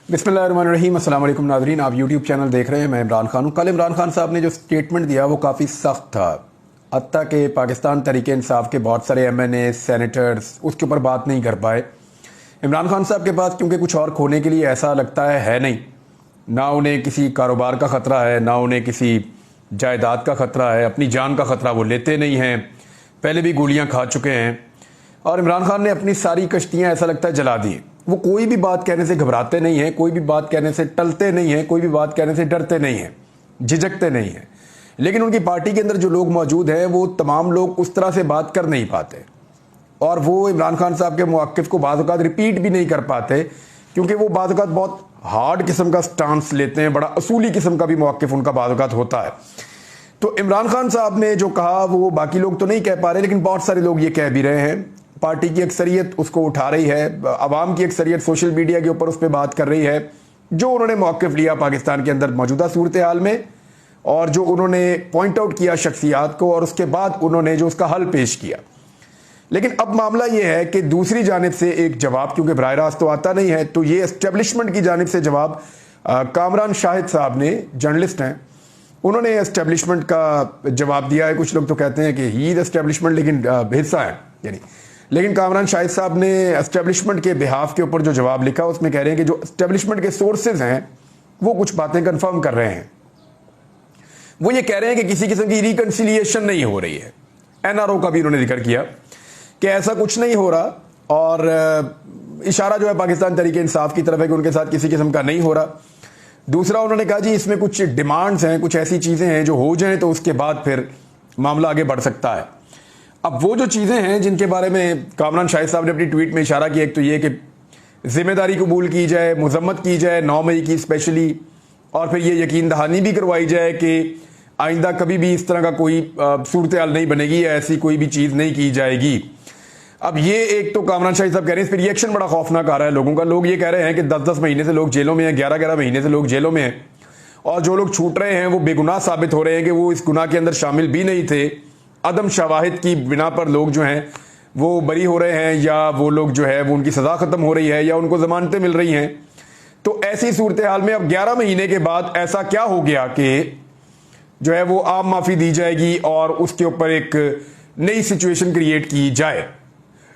बिस्मिल्लाहिर्रहमानिर्रहीम। अस्सलाम वालेकुम नाज़रीन, आप यूट्यूब चैनल देख रहे हैं। मैं इमरान खान हूँ। कल इमरान खान साहब ने जो स्टेटमेंट दिया वो काफ़ी सख्त था। हत्ता के पाकिस्तान तहरीक इंसाफ के बहुत सारे MNA सेनेटर्स उसके ऊपर बात नहीं कर पाए। इमरान खान साहब के पास क्योंकि कुछ और खोने के लिए ऐसा लगता है नहीं, ना उन्हें किसी कारोबार का ख़तरा है, ना उन्हें किसी जायदाद का ख़तरा है, अपनी जान का ख़तरा वो लेते नहीं हैं, पहले भी गोलियाँ खा चुके हैं। और इमरान खान ने अपनी सारी कश्तियाँ ऐसा लगता है जला दी। वो कोई भी बात कहने से घबराते नहीं हैं, कोई भी बात कहने से टलते नहीं हैं, कोई भी बात कहने से डरते नहीं हैं, झिझकते नहीं हैं। लेकिन उनकी पार्टी के अंदर जो लोग मौजूद हैं वो तमाम लोग उस तरह से बात कर नहीं पाते और वो इमरान खान साहब के मौक़िफ़ को बाज़ औक़ात रिपीट भी नहीं कर पाते, क्योंकि वो बाज़ औक़ात बहुत हार्ड किस्म का स्टांस लेते हैं, बड़ा असूली किस्म का भी मौक़िफ़ उनका बाज़ औक़ात होता है। तो इमरान खान साहब ने जो कहा वो बाकी लोग तो नहीं कह पा रहे, लेकिन बहुत सारे लोग ये कह भी रहे हैं। पार्टी की अक्सरियत उसको उठा रही है, अवाम की अक्सरियत सोशल मीडिया के ऊपर उस पर बात कर रही है, जो उन्होंने मौक़िफ़ लिया पाकिस्तान के अंदर मौजूदा सूरत हाल में, और जो उन्होंने पॉइंट आउट किया शख्सियात को, और उसके बाद उन्होंने जो उसका हल पेश किया। लेकिन अब मामला ये है कि दूसरी जानिब से एक जवाब, क्योंकि बराह रास्त तो आता नहीं है, तो ये एस्टेब्लिशमेंट की जानिब से जवाब कामरान शाहिद साहब ने, जर्नलिस्ट हैं, उन्होंने एस्टेब्लिशमेंट का जवाब दिया है। कुछ लोग तो कहते हैं कि ही इज एस्टेब्लिशमेंट, लेकिन हिस्सा है यानी। लेकिन कामरान शाहिद साहब ने एस्टेब्लिशमेंट के बिहाफ के ऊपर जो जवाब लिखा उसमें कह रहे हैं कि जो एस्टेब्लिशमेंट के सोर्सेज हैं वो कुछ बातें कंफर्म कर रहे हैं। वो ये कह रहे हैं कि किसी किस्म की रिकन्सिलिएशन नहीं हो रही है। NRO का भी उन्होंने जिक्र किया कि ऐसा कुछ नहीं हो रहा, और इशारा जो है पाकिस्तान तहरीक इंसाफ की तरफ है कि उनके साथ किसी किस्म का नहीं हो रहा। दूसरा उन्होंने कहा जी इसमें कुछ डिमांड्स हैं, कुछ ऐसी चीज़ें हैं जो हो जाएं तो उसके बाद फिर मामला आगे बढ़ सकता है। अब वो जो चीज़ें हैं जिनके बारे में कामरान शाहिद साहब ने अपनी ट्वीट में इशारा किया, एक तो ये कि जिम्मेदारी कबूल की जाए, मजम्मत की जाए 9 मई की स्पेशली, और फिर ये यकीन दहानी भी करवाई जाए कि आइंदा कभी भी इस तरह का कोई सूरत हाल नहीं बनेगी, ऐसी कोई भी चीज़ नहीं की जाएगी। अब ये एक तो कामरान शाहिद साहब कह रहे हैं, इस पर रिएक्शन बड़ा खौफनाक आ रहा है लोगों का। लोग ये कह रहे हैं कि 10-10 महीने से लोग जेलों में हैं, 11-11 महीने से लोग जेलों में हैं, और जो लोग छूट रहे हैं वो बेगुनाह साबित हो रहे हैं कि वो इस गुनाह के अंदर शामिल भी नहीं थे। अदम शवाहिद की बिना पर लोग जो हैं वो बरी हो रहे हैं, या वो लोग जो है वो उनकी सज़ा ख़त्म हो रही है, या उनको ज़मानतें मिल रही हैं। तो ऐसी सूरत हाल में अब 11 महीने के बाद ऐसा क्या हो गया कि जो है वो आम माफ़ी दी जाएगी और उसके ऊपर एक नई सिचुएशन क्रिएट की जाए।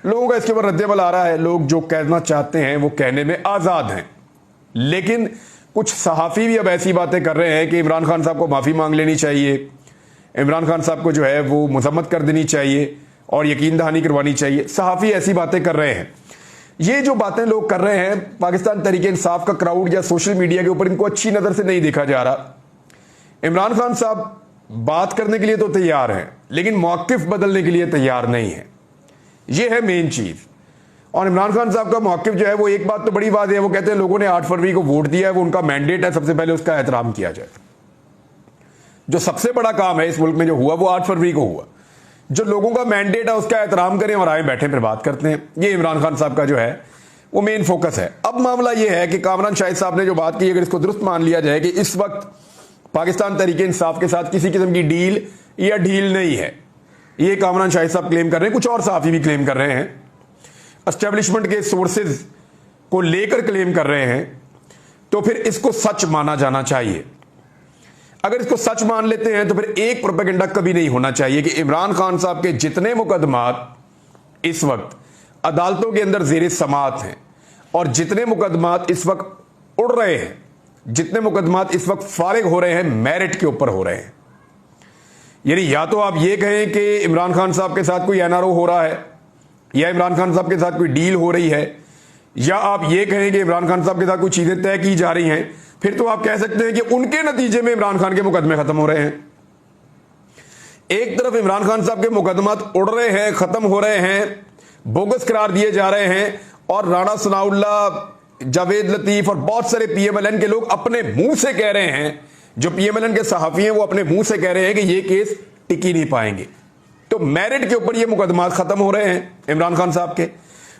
लोगों का इसके ऊपर रद्देमल आ रहा है। लोग जो कहना चाहते हैं वो कहने में आज़ाद हैं, लेकिन कुछ सहाफ़ी भी अब ऐसी बातें कर रहे हैं कि इमरान खान साहब को माफ़ी मांग लेनी चाहिए, इमरान खान साहब को जो है वो मजम्मत कर देनी चाहिए और यकीन दहानी करवानी चाहिए। सहाफ़ी ऐसी बातें कर रहे हैं। ये जो बातें लोग कर रहे हैं, पाकिस्तान तहरीक इंसाफ का क्राउड या सोशल मीडिया के ऊपर इनको अच्छी नज़र से नहीं देखा जा रहा। इमरान खान साहब बात करने के लिए तो तैयार हैं, लेकिन मौक़िफ़ बदलने के लिए तैयार नहीं है। ये है मेन चीज़। और इमरान खान साहब का मौक़िफ़ जो है वो एक बात तो बड़ी बात है, वो कहते हैं लोगों ने 8 फरवरी को वोट दिया है, वो उनका मैंडेट है, सबसे पहले उसका एहतराम किया जाए। जो सबसे बड़ा काम है इस मुल्क में जो हुआ वो 8 फरवरी को हुआ। जो लोगों का मैंडेट है उसका एहतराम करें और आए बैठे फिर बात करते हैं। ये इमरान खान साहब का जो है वो मेन फोकस है। अब मामला ये है कि कामरान शाहिद साहब ने जो बात की, अगर इसको दुरुस्त मान लिया जाए कि इस वक्त पाकिस्तान तहरीक इंसाफ के साथ किसी किस्म की डील या ढील नहीं है, ये कामरान शाहिद साहब क्लेम कर रहे हैं, कुछ और सहाफ़ी भी क्लेम कर रहे हैं, एस्टेब्लिशमेंट के सोर्सेज को लेकर क्लेम कर रहे हैं, तो फिर इसको सच माना जाना चाहिए। अगर इसको सच मान लेते हैं तो फिर एक प्रोपेगेंडा कभी नहीं होना चाहिए कि इमरान खान साहब के जितने मुकदमात इस वक्त अदालतों के अंदर ज़ेर समाअत हैं, और जितने मुकदमात इस वक्त उड़ रहे हैं, जितने मुकदमात इस वक्त फारिग हो रहे हैं, मेरिट के ऊपर हो रहे हैं। यानी या तो आप ये कहें कि इमरान खान साहब के साथ कोई NRO हो रहा है, या इमरान खान साहब के साथ कोई डील हो रही है, या आप ये कहें कि इमरान खान साहब के साथ कोई चीज़ें तय की जा रही हैं, फिर तो आप कह सकते हैं कि उनके नतीजे में इमरान खान के मुकदमे खत्म हो रहे हैं। एक तरफ इमरान खान साहब के मुकदमात उड़ रहे हैं, खत्म हो रहे हैं, बोगस करार दिए जा रहे हैं, और राणा सनाउल्लाह, जावेद लतीफ और बहुत सारे PMLN के लोग अपने मुंह से कह रहे हैं, जो PMLN के सहाफ़ी हैं वो अपने मुंह से कह रहे हैं कि ये केस टिक ही नहीं पाएंगे। तो मेरिट के ऊपर ये मुकदमात खत्म हो रहे हैं इमरान खान साहब के।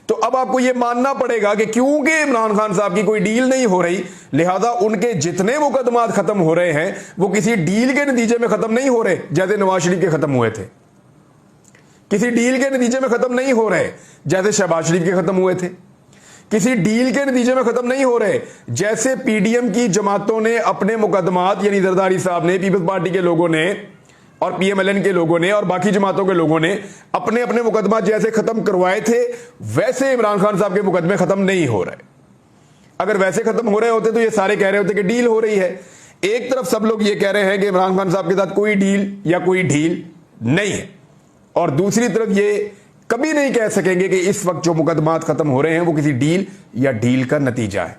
तो अब आपको ये मानना पड़ेगा कि क्योंकि इमरान खान साहब की कोई डील नहीं हो रही, लिहाजा उनके जितने मुकदमात खत्म हो रहे हैं वो किसी डील के नतीजे में खत्म नहीं हो रहे, जैसे नवाज शरीफ के खत्म हुए थे। किसी डील के नतीजे में खत्म नहीं हो रहे जैसे शहबाज शरीफ के खत्म हुए थे। किसी डील के नतीजे में खत्म नहीं हो रहे। जैसे पीडीएम की जमातों ने अपने मुकदमात, यानी जरदारी साहब ने, पीपल्स पार्टी के लोगों ने और पीएमएलएन के लोगों ने और बाकी जमातों के लोगों ने अपने अपने मुकदमा जैसे खत्म करवाए थे, वैसे इमरान खान साहब के मुकदमे खत्म नहीं हो रहे। अगर वैसे खत्म हो रहे होते तो ये सारे कह रहे होते कि डील हो रही है। एक तरफ सब लोग ये कह रहे हैं कि इमरान खान साहब के साथ कोई डील या कोई ढील नहीं है, और दूसरी तरफ ये कभी नहीं कह सकेंगे कि इस वक्त जो मुकदमात खत्म हो रहे हैं वो किसी डील या डील का नतीजा है।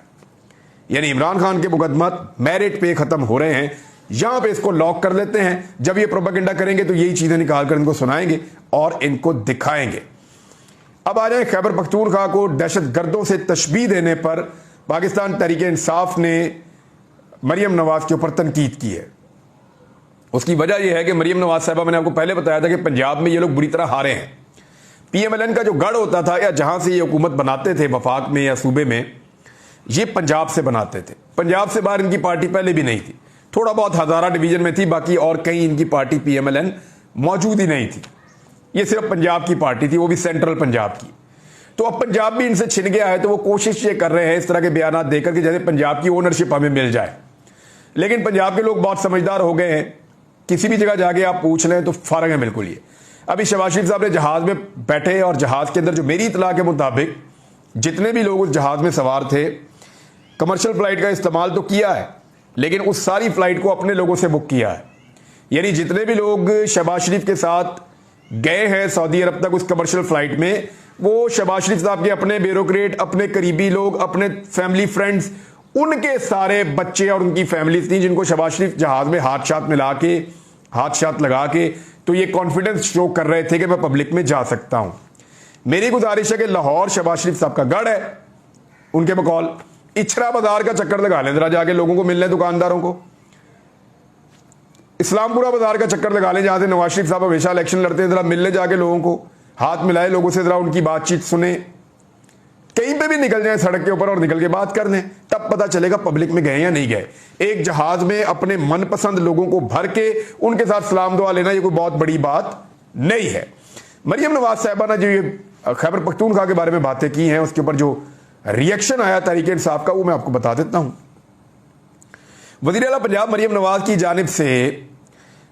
यानी इमरान खान के मुकदमात मेरिट पे खत्म हो रहे हैं, यहां पे इसको लॉक कर लेते हैं। जब ये प्रोपेगेंडा करेंगे तो यही चीजें निकाल कर इनको सुनाएंगे और इनको दिखाएंगे। अब आ जाए खैबर पख्तूनख्वा को दहशतगर्दों से तशबीह देने पर पाकिस्तान तहरीक इंसाफ ने मरियम नवाज के ऊपर तनकीद की है। उसकी वजह यह है कि मरियम नवाज साहबा, मैंने आपको पहले बताया था कि पंजाब में ये लोग बुरी तरह हारे हैं। पीएमएलएन का जो गढ़ होता था या जहां से ये हुकूमत बनाते थे वफाक में या सूबे में, ये पंजाब से बनाते थे। पंजाब से बाहर इनकी पार्टी पहले भी नहीं थी, थोड़ा बहुत हजारा डिवीजन में थी, बाकी और कहीं इनकी पार्टी पीएमएलएन मौजूद ही नहीं थी। ये सिर्फ पंजाब की पार्टी थी, वो भी सेंट्रल पंजाब की। तो अब पंजाब भी इनसे छिन गया है, तो वो कोशिश ये कर रहे हैं इस तरह के बयान देकर कि जैसे पंजाब की ओनरशिप हमें मिल जाए। लेकिन पंजाब के लोग बहुत समझदार हो गए हैं, किसी भी जगह जाके आप पूछ लें तो फर्क है बिल्कुल। ये अभी शहबाज शरीफ साहब ने जहाज में बैठे और जहाज के अंदर जो मेरी इतला के मुताबिक जितने भी लोग उस जहाज में सवार थे, कमर्शियल फ्लाइट का इस्तेमाल तो किया है, लेकिन उस सारी फ्लाइट को अपने लोगों से बुक किया है। यानी जितने भी लोग शहबाज शरीफ के साथ गए हैं सऊदी अरब तक उस कमर्शियल फ्लाइट में, वो शहबाज शरीफ साहब के अपने ब्यूरोक्रेट, अपने करीबी लोग, अपने फैमिली फ्रेंड्स, उनके सारे बच्चे और उनकी फैमिलीज थी, जिनको शहबाज शरीफ जहाज में हाथ साथ लगा के तो ये कॉन्फिडेंस शो कर रहे थे कि मैं पब्लिक में जा सकता हूं। मेरी गुजारिश है कि लाहौर शहबाज शरीफ साहब का गढ़ है, उनके बकौल इछरा बाजार का चक्कर लगा लें, जरा जाके लोगों को मिलने, दुकानदारों को। इस्लामपुरा बाजार का चक्कर लगा लें, जहां से नवाज शरीफ साहब हमेशा इलेक्शन लड़ते हैं, जरा मिलने जाके लोगों को हाथ मिलाए, लोगों से जरा उनकी बातचीत सुने, कहीं पे भी निकल जाए सड़क के ऊपर और निकल के बात कर लें, तब पता चलेगा पब्लिक में गए या नहीं गए। एक जहाज में अपने मनपसंद लोगों को भर के उनके साथ सलाम दुआ लेना ये कोई बहुत बड़ी बात नहीं है। मरियम नवाज साहबा ने जो ये खैबर पख्तूनख्वा के बारे में बातें की हैं, उसके ऊपर जो रिएक्शन आया तहरीक इंसाफ का, वो मैं आपको बता देता हूं। वज़ीर आला पंजाब मरियम नवाज की जानिब से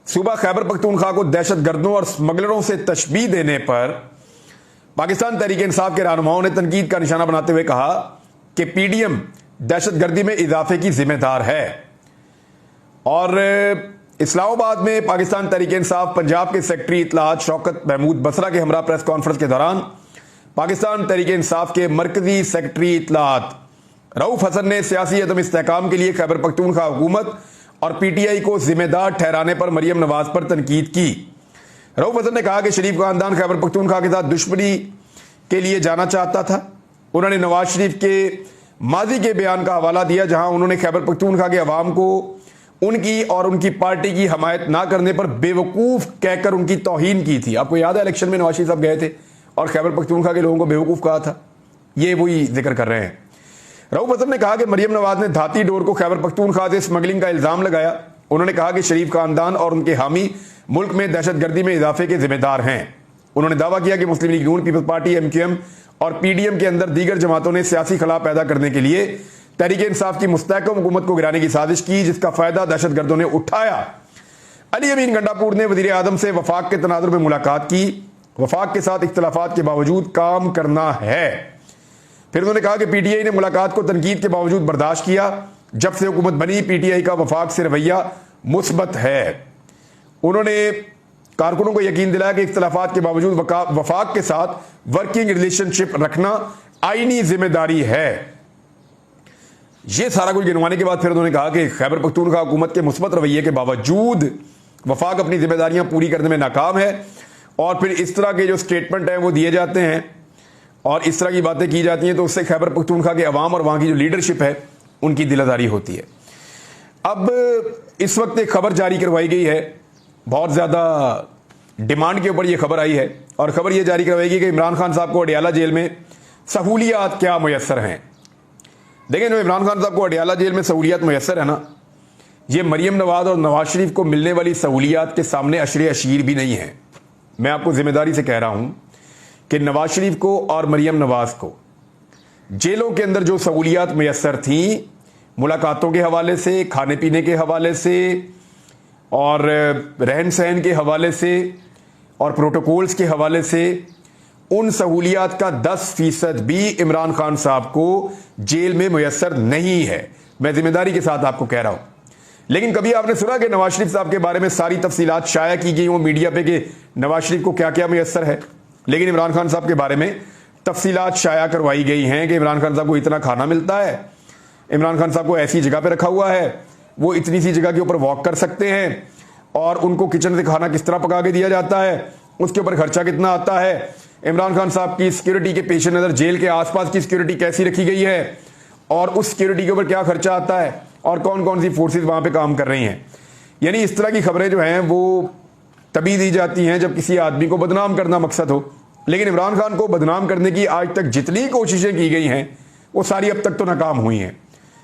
सूबा खैबर पख्तूनख्वा को दहशतगर्दों और स्मगलरों से तशबीह देने पर पाकिस्तान तहरीक इंसाफ के रहनुमाओं ने तनकीद का निशाना बनाते हुए कहा कि पीडीएम दहशतगर्दी में इजाफे की जिम्मेदार है। और इस्लामाबाद में पाकिस्तान तहरीक इंसाफ पंजाब के सेक्रेटरी इत्तलात शौकत महमूद बसरा के हमरा प्रेस कॉन्फ्रेंस के दौरान पाकिस्तान तहरीक इंसाफ के मरकजी सेक्रेटरी इत्तलात रऊफ हसन ने सियासी अदम इस्तेहकाम के लिए खैबर पख्तूनख्वा हुकूमत और पीटीआई को जिम्मेदार ठहराने पर मरियम नवाज पर तनकीद की। रऊफ हसन ने कहा कि शरीफ खानदान खैबर पख्तूनख्वा के साथ दुश्मनी के लिए जाना चाहता था। उन्होंने नवाज शरीफ के माजी के बयान का हवाला दिया, जहां उन्होंने खैबर पख्तूनख्वा के अवाम को उनकी और उनकी पार्टी की हमायत ना करने पर बेवकूफ कहकर उनकी तौहीन की थी। आपको याद है इलेक्शन में नवाज शरीफ साहब गए थे और खैबर पख्तूनख्वा के लोगों को बेवकूफ कहा था, ये वही जिक्र कर रहे हैं। रऊफ हसन ने कहा कि मरियम नवाज ने धाती डोर को खैबर पख्तूनख्वा से स्मगलिंग का इल्जाम लगाया। उन्होंने कहा कि शरीफ खानदान और उनके हामी मुल्क में दहशतगर्दी में इजाफे के जिम्मेदार हैं। उन्होंने दावा किया कि मुस्लिम लीग नून, पीपल्स पार्टी, एमक्यूएम और पीडीएम के अंदर दीगर जमातों ने सियासी खला पैदा करने के लिए तहरीक इंसाफ की मुस्तहकम हुकूमत को गिराने की साजिश की, जिसका फायदा दहशतगर्दों ने उठाया। अली अमीन गंडापुर ने वजीर आजम से वफाक के तनाजुर में मुलाकात की। वफाक के साथ इख्तलाफात के बावजूद काम करना है। फिर उन्होंने कहा कि पीटीआई ने मुलाकात को तनकीद के बावजूद बर्दाश्त किया। जब से हुकूमत बनी पीटीआई का वफाक से रवैया मुस्बत है। उन्होंने कारकुनों को यकीन दिलाया कि इख्तलाफात के बावजूद वफाक के साथ वर्किंग रिलेशनशिप रखना आईनी जिम्मेदारी है। यह सारा कुछ गिनवाने के बाद फिर उन्होंने कहा कि खैबर पख्तूनख्वा हुकूमत के मुस्बत रवैये के बावजूद वफाक अपनी जिम्मेदारियां पूरी करने में नाकाम है। और फिर इस तरह के जो स्टेटमेंट हैं वो दिए जाते हैं और इस तरह की बातें की जाती हैं, तो उससे खैबर पख्तूनख्वा के अवाम और वहां की जो लीडरशिप है उनकी दिलादारी होती है। अब इस वक्त एक खबर जारी करवाई गई है, बहुत ज़्यादा डिमांड के ऊपर यह खबर आई है और खबर यह जारी करवाई गई कि इमरान खान साहब को अडियाला जेल में सहूलियात क्या मुयसर हैं। देखें, जो इमरान खान साहब को अडियाला जेल में सहूलियात मुयसर है ना, ये मरियम नवाज और नवाज शरीफ को मिलने वाली सहूलियात के सामने अशरे अशीर भी नहीं है। मैं आपको जिम्मेदारी से कह रहा हूं कि नवाज शरीफ को और मरियम नवाज को जेलों के अंदर जो सहूलियात मैसर थी, मुलाकातों के हवाले से, खाने पीने के हवाले से और रहन सहन के हवाले से और प्रोटोकॉल्स के हवाले से, उन सहूलियात का 10% भी इमरान खान साहब को जेल में मैसर नहीं है। मैं जिम्मेदारी के साथ आपको कह रहा हूं। लेकिन कभी आपने सुना कि नवाज शरीफ साहब के बारे में सारी तफसीलात शाया की गई हो मीडिया पे कि नवाज शरीफ को क्या क्या मैसर है? लेकिन इमरान खान साहब के बारे में तफसीलात शाया करवाई गई हैं कि इमरान खान साहब को इतना खाना मिलता है, इमरान खान साहब को ऐसी जगह पे रखा हुआ है, वो इतनी सी जगह के ऊपर वॉक कर सकते हैं और उनको किचन से खाना किस तरह पका के दिया जाता है, उसके ऊपर खर्चा कितना आता है, इमरान खान साहब की सिक्योरिटी के पेश नज़र जेल के आसपास की सिक्योरिटी कैसी रखी गई है और उस सिक्योरिटी के ऊपर क्या खर्चा आता है और कौन कौन सी फोर्सेज वहां पे काम कर रही हैं। यानी इस तरह की खबरें जो हैं वो तभी दी जाती हैं जब किसी आदमी को बदनाम करना मकसद हो। लेकिन इमरान खान को बदनाम करने की आज तक जितनी कोशिशें की गई हैं वो सारी अब तक तो नाकाम हुई हैं।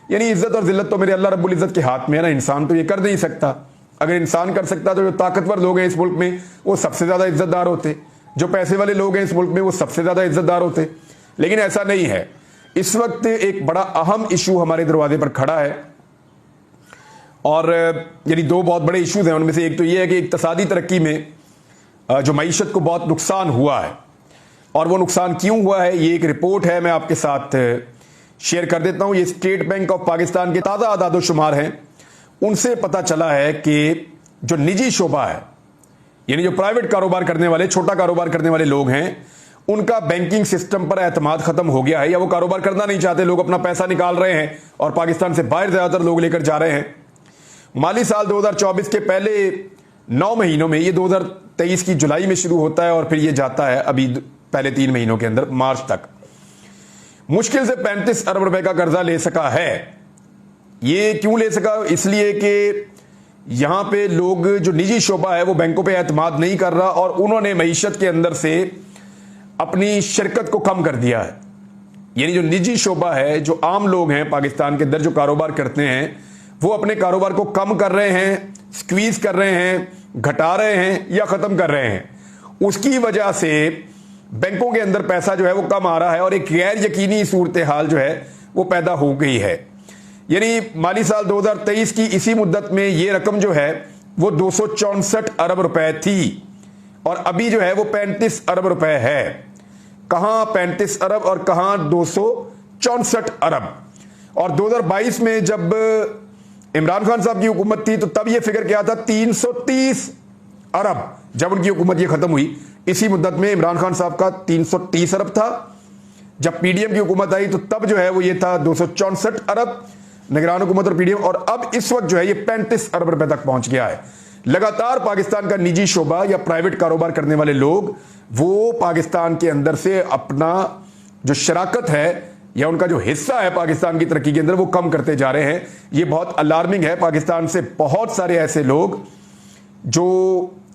यानी इज्जत और जिल्लत तो मेरे अल्लाह रब्बुल इज्जत के हाथ में है ना, इंसान तो ये कर नहीं सकता। अगर इंसान कर सकता तो जो ताकतवर लोग हैं इस मुल्क में वो सबसे ज्यादा इज्जतदार होते, जो पैसे वाले लोग हैं इस मुल्क में वो सबसे ज्यादा इज्जतदार होते। लेकिन ऐसा नहीं है। इस वक्त एक बड़ा अहम इशू हमारे दरवाजे पर खड़ा है और यानी दो बहुत बड़े इश्यूज हैं। उनमें से एक तो ये है कि इक्तिसादी तरक्की में जो मईशत को बहुत नुकसान हुआ है और वो नुकसान क्यों हुआ है, ये एक रिपोर्ट है, मैं आपके साथ शेयर कर देता हूं। ये स्टेट बैंक ऑफ पाकिस्तान के ताज़ा आदादोशुमार हैं, उनसे पता चला है कि जो निजी शोबा है यानी जो प्राइवेट कारोबार करने वाले, छोटा कारोबार करने वाले लोग हैं, उनका बैंकिंग सिस्टम पर एतमाद खत्म हो गया है या वो कारोबार करना नहीं चाहते। लोग अपना पैसा निकाल रहे हैं और पाकिस्तान से बाहर ज्यादातर लोग लेकर जा रहे हैं। माली साल 2024 के पहले 9 महीनों में, ये 2023 की जुलाई में शुरू होता है और फिर ये जाता है अभी पहले 3 महीनों के अंदर मार्च तक, मुश्किल से 35 अरब रुपए का कर्जा ले सका है। ये क्यों ले सका? इसलिए कि यहां पे लोग, जो निजी शोबा है वो बैंकों पे एतमाद नहीं कर रहा और उन्होंने मईशत के अंदर से अपनी शिरकत को कम कर दिया है। यानी जो निजी शोबा है, जो आम लोग हैं पाकिस्तान के अंदर जो कारोबार करते हैं, वो अपने कारोबार को कम कर रहे हैं, स्क्वीज कर रहे हैं, घटा रहे हैं या खत्म कर रहे हैं। उसकी वजह से बैंकों के अंदर पैसा जो है वो कम आ रहा है और एक गैर यकीनी सूरत हाल जो है वो पैदा हो गई है। यानी माली साल 2023 की इसी मुद्दत में ये रकम जो है वो 264 अरब रुपए थी और अभी जो है वो 35 अरब रुपए है। कहां 35 अरब और कहां 264 अरब। और 2022 में जब इमरान खान साहब की हुकूमत थी तो तब ये फिगर क्या था? 330 अरब। जब उनकी हुकूमत ये खत्म हुई, इसी मुद्दत में इमरान खान साहब का 330 अरब था। जब पीडीएम की हुकूमत आई तो तब जो है वो ये था 264 अरब, निगरान हुकूमत और पीडीएम, और अब इस वक्त जो है ये 35 अरब रुपए तक पहुंच गया है। लगातार पाकिस्तान का निजी शोबा या प्राइवेट कारोबार करने वाले लोग वो पाकिस्तान के अंदर से अपना जो शराकत है या उनका जो हिस्सा है पाकिस्तान की तरक्की के अंदर वो कम करते जा रहे हैं। ये बहुत अलार्मिंग है। पाकिस्तान से बहुत सारे ऐसे लोग जो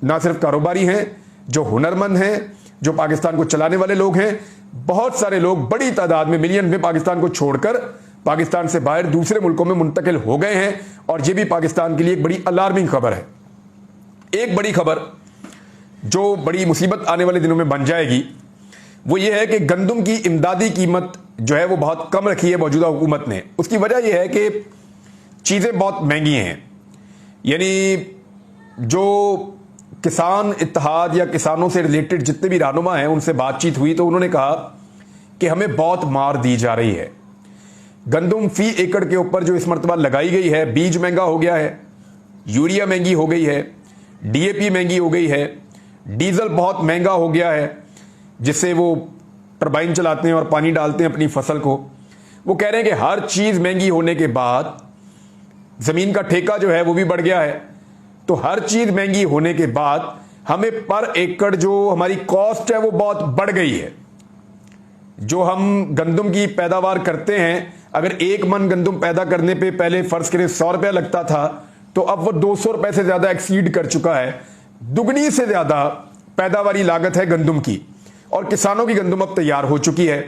ना सिर्फ कारोबारी हैं, जो हुनरमंद हैं, जो पाकिस्तान को चलाने वाले लोग हैं, बहुत सारे लोग बड़ी तादाद में, मिलियन में पाकिस्तान को छोड़कर पाकिस्तान से बाहर दूसरे मुल्कों में मुंतकिल हो गए हैं। और ये भी पाकिस्तान के लिए एक बड़ी अलार्मिंग खबर है। एक बड़ी खबर जो बड़ी मुसीबत आने वाले दिनों में बन जाएगी वो ये है कि गंदम की इमदादी कीमत जो है वो बहुत कम रखी है मौजूदा हुकूमत ने। उसकी वजह यह है कि चीज़ें बहुत महंगी हैं। यानी जो किसान इत्तेहाद या किसानों से रिलेटेड जितने भी रहनुमा हैं उनसे बातचीत हुई तो उन्होंने कहा कि हमें बहुत मार दी जा रही है। गंदम फी एकड़ के ऊपर जो इस मरतबा लगाई गई है, बीज महंगा हो गया है, यूरिया महंगी हो गई है, डीएपी महंगी हो गई है, डीजल बहुत महंगा हो गया है जिससे वो टरबाइन चलाते हैं और पानी डालते हैं अपनी फसल को। वो कह रहे हैं कि हर चीज़ महंगी होने के बाद ज़मीन का ठेका जो है वो भी बढ़ गया है। तो हर चीज़ महंगी होने के बाद हमें पर एकड़ जो हमारी कॉस्ट है वो बहुत बढ़ गई है। जो हम गंदम की पैदावार करते हैं, अगर 1 मन गंदम पैदा करने पे पहले फर्ज करें 100 रुपया लगता था तो अब वो 200 रुपए से ज़्यादा एक्सीड कर चुका है। दुगनी से ज़्यादा पैदावारी लागत है गंदम की और किसानों की गंदम अब तैयार हो चुकी है।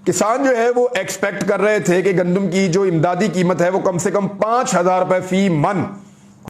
किसान जो है वो एक्सपेक्ट कर रहे थे कि गंदम की जो इमदादी कीमत है वो कम से कम 5,000 रुपए फी मन